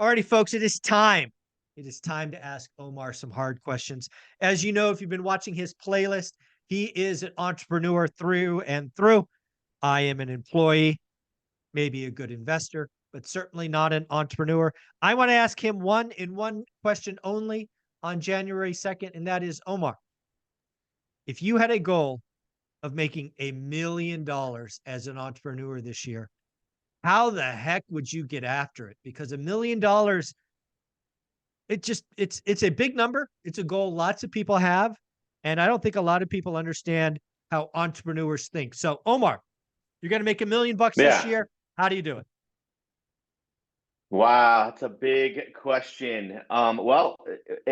Alrighty, folks, it is time. It is time to ask Omar some hard questions. As you know, if you've been watching his playlist, he is an entrepreneur through and through. I am an employee, maybe a good investor, but certainly not an entrepreneur. I want to ask him one question only on January 2nd, and that is, Omar, if you had a goal of making $1 million as an entrepreneur this year, how the heck would you get after it? Because $1 million, it's a big number. It's a goal lots of people have, and I don't think a lot of people understand how entrepreneurs think. So, Omar, you're going to make $1 million this Yeah. year. How do you do it? Wow, that's a big question. I'm going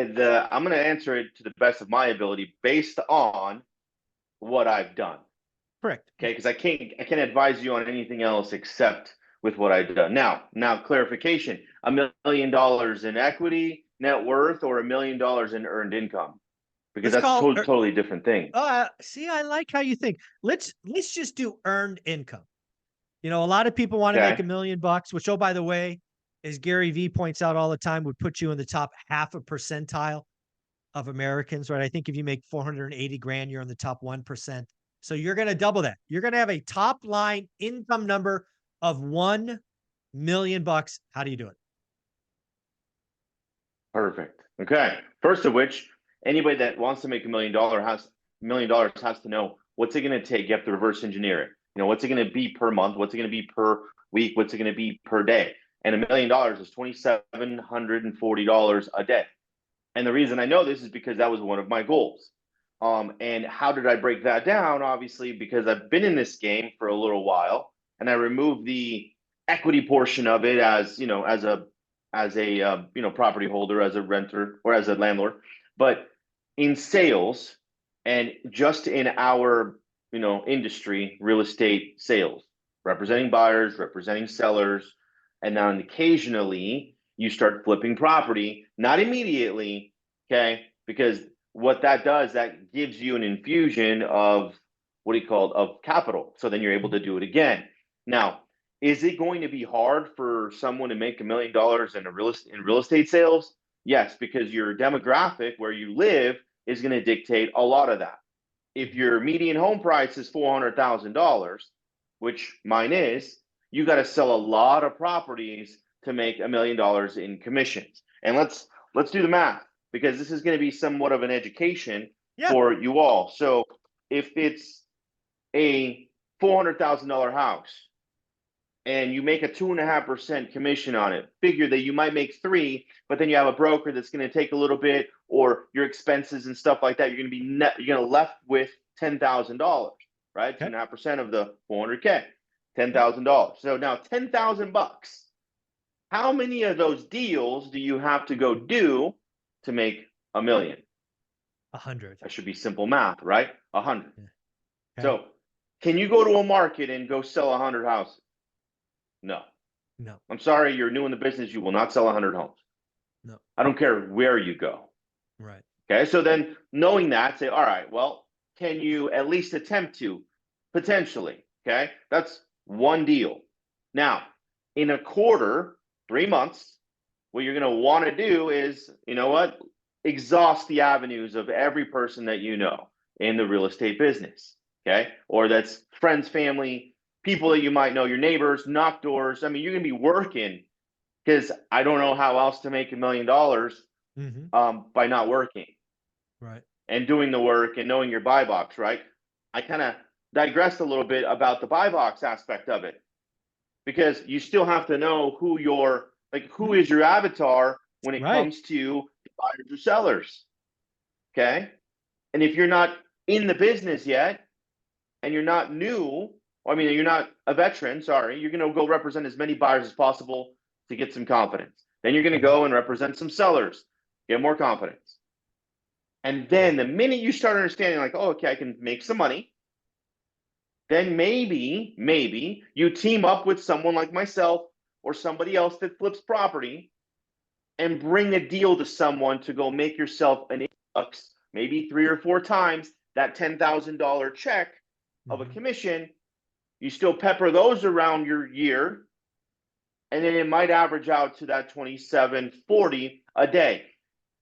to answer it to the best of my ability based on what I've done. Correct. Okay, because I can't advise you on anything else except with what I've done. Now clarification: $1 million in equity net worth, or $1 million in earned income, because Let's that's call. totally different thing. See, I like how you think. Let's just do earned income. You know, a lot of people want to make Okay. $1 million, which, oh, by the way, as Gary Vee points out all the time, would put you in the top half a percentile of Americans, right? I think if you make 480 grand, you're in the top 1%. So you're going to double that. You're going to have a top line income number of $1 million. How do you do it? Perfect. Okay. First of which, anybody that wants to make $1 million has to know what's it going to take. You have to reverse engineer it. You know, what's it going to be per month? What's it going to be per week? What's it going to be per day? And $1 million is $2,740 a day. And the reason I know this is because that was one of my goals. And how did I break that down? Obviously, because I've been in this game for a little while, and I removed the equity portion of it, as you know, as a property holder, as a renter, or as a landlord. But in sales, and just in our industry, real estate sales, representing buyers, representing sellers, and then occasionally you start flipping property, not immediately, okay? Because what that does, that gives you an infusion of what do you call it, of capital. So then you're able to do it again. Now, is it going to be hard for someone to make $1 million in real estate sales? Yes, because your demographic where you live is going to dictate a lot of that. If your median home price is $400,000, which mine is, you got to sell a lot of properties to make $1 million in commissions. And let's do the math, because this is going to be somewhat of an education Yeah. for you all. So if it's a $400,000 house and you make a 2.5% commission on it, figure that you might make 3, but then you have a broker that's going to take a little bit, or your expenses and stuff like that. You're going to be you're going to left with $10,000, right? Okay. 2.5% of the 400K, $10,000. So now $10,000. How many of those deals do you have to go do to make $1 million? 100. That should be simple math, right? 100. Yeah. Okay. So can you go to a market and go sell 100 houses? No. No. I'm sorry, you're new in the business. You will not sell 100 homes. No. I don't care where you go. Right. Okay. So then knowing that, say, all right, well, can you at least attempt to potentially? Okay. That's one deal. Now, in a quarter, 3 months, what you're going to want to do is, you know what? Exhaust the avenues of every person that you know in the real estate business. Okay. Or that's friends, family, people that you might know, your neighbors, knock doors. I mean, you're going to be working, because I don't know how else to make $1 million by not working. Right. And doing the work and knowing your buy box, right? I kind of digressed a little bit about the buy box aspect of it, because you still have to know who is your avatar when it Right. comes to buyers or sellers. Okay. And if you're not in the business yet and you're not new, you're not a veteran, sorry, you're going to go represent as many buyers as possible to get some confidence. Then you're going to go and represent some sellers, get more confidence. And then the minute you start understanding, like, oh, okay, I can make some money, then maybe you team up with someone like myself or somebody else that flips property and bring a deal to someone to go make yourself an $8, maybe 3 or 4 times that $10,000 check of a commission. You still pepper those around your year, and then it might average out to that 2740 a day.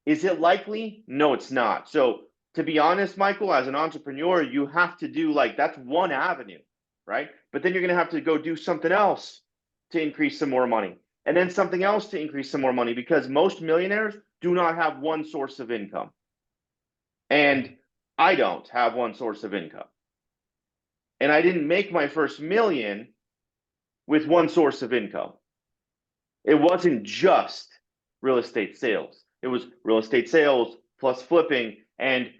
Is it likely? No, it's not. So to be honest, Michael, as an entrepreneur, you have to do like that's one avenue, right? But then you're going to have to go do something else to increase some more money, and then something else to increase some more money, because most millionaires do not have one source of income. And I don't have one source of income. And I didn't make my first million with one source of income. It wasn't just real estate sales. It was real estate sales plus flipping and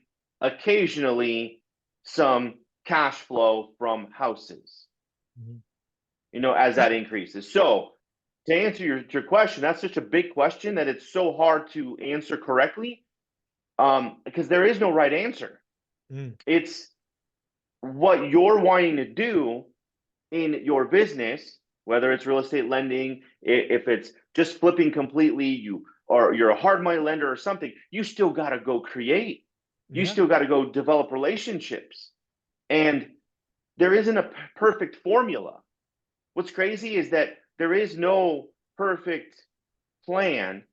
occasionally some cash flow from houses, as that increases. So to answer your question, that's such a big question that it's so hard to answer correctly, because there is no right answer. It's what you're wanting to do in your business, whether it's real estate lending, if it's just flipping completely, you're a hard money lender or something, you still got to go create. You still got to go develop relationships. And there isn't a perfect formula. What's crazy is that there is no perfect plan.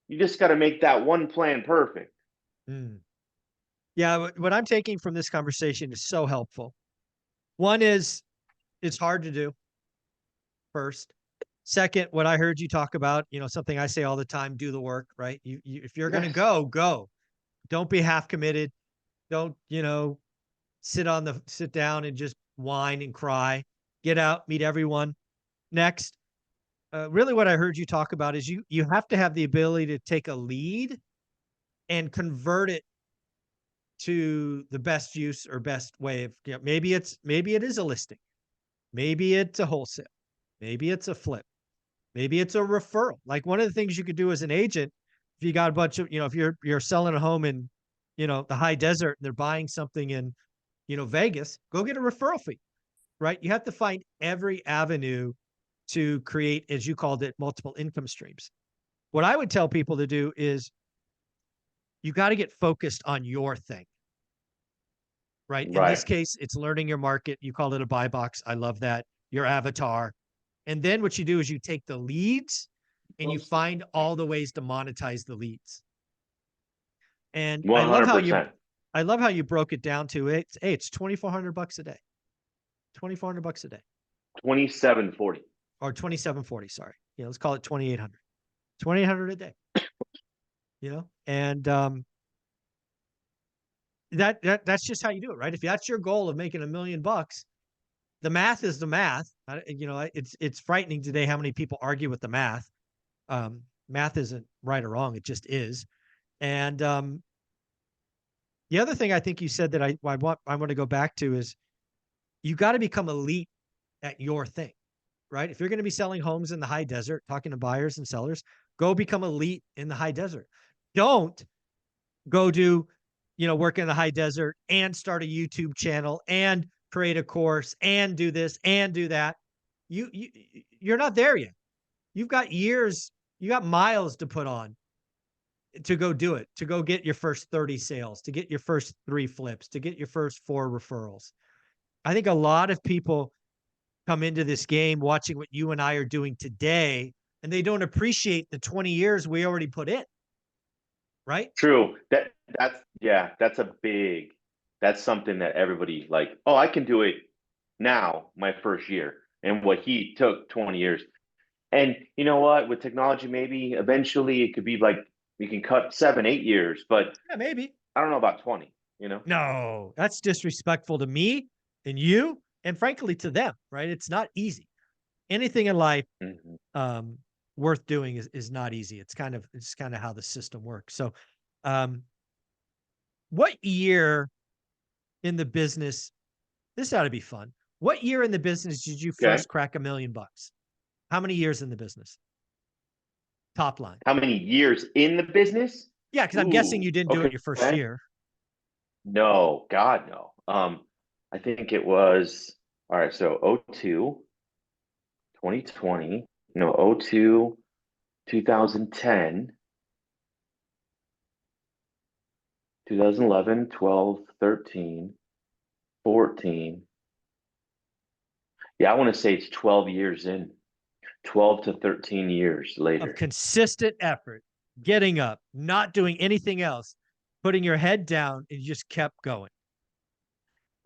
You just got to make that one plan perfect. Yeah, what I'm taking from this conversation is so helpful. One is it's hard to do. First. Second, what I heard you talk about, something I say all the time, do the work, right? If you're going to go. Don't be half committed. Don't, sit down and just whine and cry. Get out, meet everyone. Next, really what I heard you talk about is you have to have the ability to take a lead and convert it to the best use or best way of, maybe it is a listing. Maybe it's a wholesale. Maybe it's a flip. Maybe it's a referral. Like one of the things you could do as an agent, if you got a bunch of, if you're selling a home in, the high desert and they're buying something in, Vegas, go get a referral fee, right? You have to find every avenue to create, as you called it, multiple income streams. What I would tell people to do is you got to get focused on your thing, right? In this case, it's learning your market. You called it a buy box. I love that. Your avatar. And then what you do is you take the leads and you find all the ways to monetize the leads. And 100%. I love how you broke it down to it's $2,400 a day. $2,400 a day. 2740. Or 2740, sorry. Let's call it 2,800. 2,800 a day. And that's just how you do it, right? If that's your goal of making $1 million, the math is the math. It's frightening today how many people argue with the math. Math isn't right or wrong; it just is. And the other thing I think you said that I want to go back to is you got to become elite at your thing, right? If you're going to be selling homes in the high desert, talking to buyers and sellers, go become elite in the high desert. Don't go do, work in the high desert and start a YouTube channel and create a course and do this and do that. You're not there yet. You've got years, you got miles to put on to go do it, to go get your first 30 sales, to get your first 3 flips, to get your first 4 referrals. I think a lot of people come into this game watching what you and I are doing today, and they don't appreciate the 20 years we already put in. Right? True. That's something that everybody like, oh, I can do it now, my first year, and what he took 20 years. And you know what? With technology, maybe eventually it could be like you can cut 7, 8 years, but yeah, maybe. I don't know about 20, No, that's disrespectful to me and you, and frankly to them, right? It's not easy. Anything in life worth doing is not easy. It's kind of how the system works. So what year in the business, this ought to be fun. What year in the business did you first crack $1 million? How many years in the business? Top line. How many years in the business? Yeah, because I'm guessing you didn't do it your first year. No, God, no. I think it was, all right, so 02, 2020, 02, 2010, 2011, 12, 13, 14. Yeah, I want to say it's 12 years in. 12 to 13 years of later. consistent effort, getting up, not doing anything else, putting your head down, and you just kept going.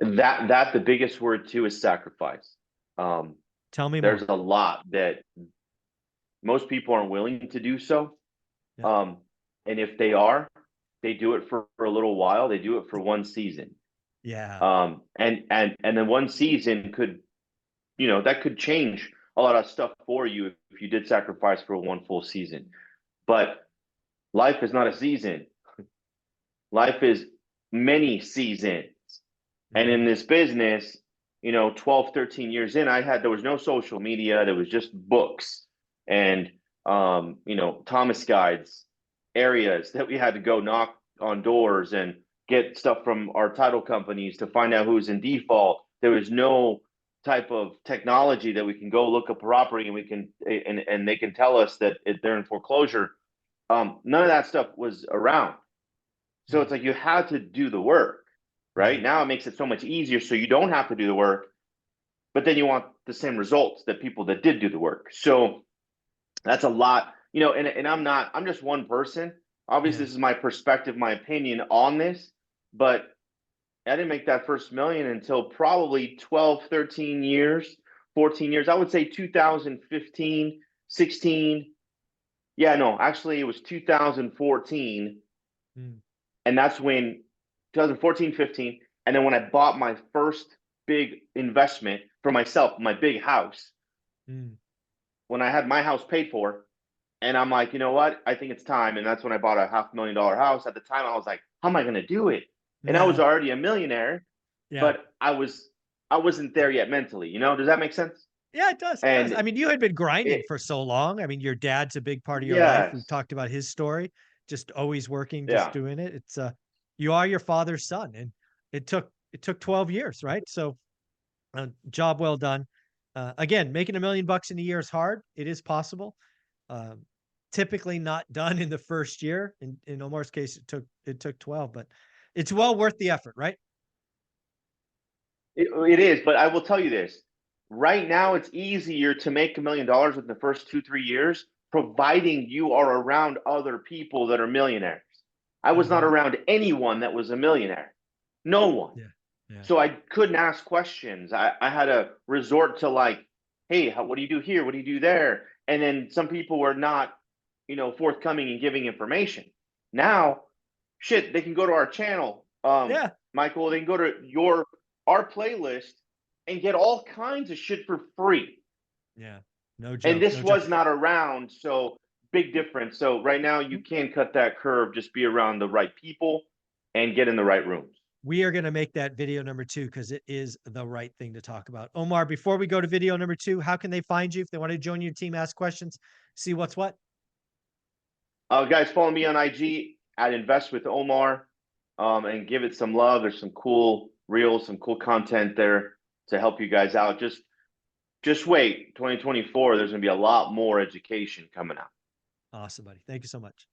That the biggest word too is sacrifice. Tell me There's more. a lot that most people aren't willing to do so. Yeah. And if they are, they do it for a little while. They do it for one season. Yeah. And then one season could, that could change a lot of stuff for you if you did sacrifice for one full season. But life is not a season. Life is many seasons. And in this business, 12, 13 years in, there was no social media. There was just books and, Thomas guides, areas that we had to go knock on doors and get stuff from our title companies to find out who's in default. There was no type of technology that we can go look up property and we can, and they can tell us that they're in foreclosure. None of that stuff was around. So it's like you had to do the work, right? Now it makes it so much easier so you don't have to do the work, but then you want the same results that people that did do the work. So that's a lot, and I'm just one person. Obviously, this is my perspective, my opinion on this, but I didn't make that first million until probably 12, 13 years, 14 years. I would say 2015, 16. Yeah, no, actually it was 2014. And that's when 2014, 15. And then when I bought my first big investment for myself, my big house, when I had my house paid for, and I'm like, you know what? I think it's time. And that's when I bought a $500,000 house. At the time, I was like, how am I going to do it? And I was already a millionaire, but I wasn't there yet mentally. Does that make sense? Yeah, it does. It does. I mean, you had been grinding for so long. I mean, your dad's a big part of your life. We've talked about his story, just always working, just doing it. It's you are your father's son, and it took 12 years, right? So, job well done. Again, making $1 million in a year is hard. It is possible. Typically not done in the first year. In Omar's case, it took 12, but it's well worth the effort, right? It is, but I will tell you this. Right now, it's easier to make $1 million in the first 2-3 years, providing you are around other people that are millionaires. I was not around anyone that was a millionaire. No one. So I couldn't ask questions. I had to resort to like, hey, what do you do here? What do you do there? And then some people were not, forthcoming and giving information. Now, shit, they can go to our channel. Michael, they can go to our playlist and get all kinds of shit for free. Yeah. No joke. And this was not around, so big difference. So right now you can cut that curve, just be around the right people and get in the right rooms. We are going to make that video number 2 because it is the right thing to talk about. Omar, before we go to video number 2, how can they find you if they want to join your team, ask questions, see what's what? Guys, follow me on IG at Invest with Omar, and give it some love. There's some cool reels, some cool content there to help you guys out. Just wait, 2024, there's going to be a lot more education coming out. Awesome, buddy. Thank you so much.